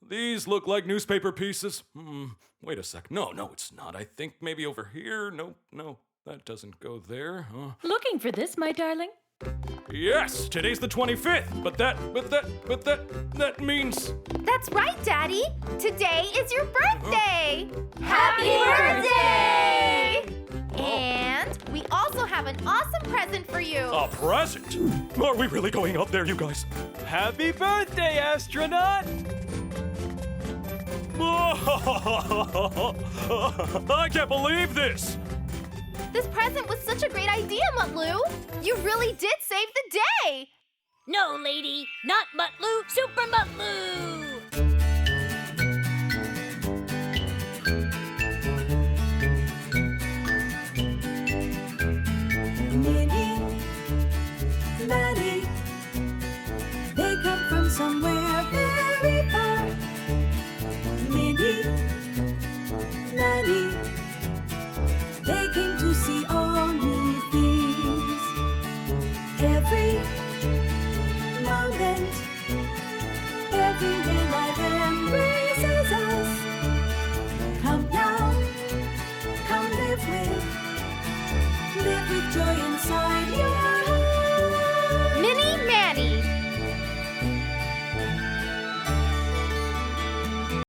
These look like newspaper pieces. Wait a sec. No, it's not. I think maybe over here. No, that doesn't go there. Looking for this, my darling? Yes, today's the 25th, but that means... That's right, Daddy. Today is your birthday. Happy birthday! And we also have an awesome present for you. A present? Are we really going up there, you guys? Happy birthday, astronaut! I can't believe this! This present was such a great idea, Mutlu. You really did save the day. No, lady, not Mutlu, Super Mutlu! Minnie, Maddie, they come from somewhere very far. Minnie, Maddie, they came to see all new things. Every moment, everywhere life embraces us. Come now, come live with joy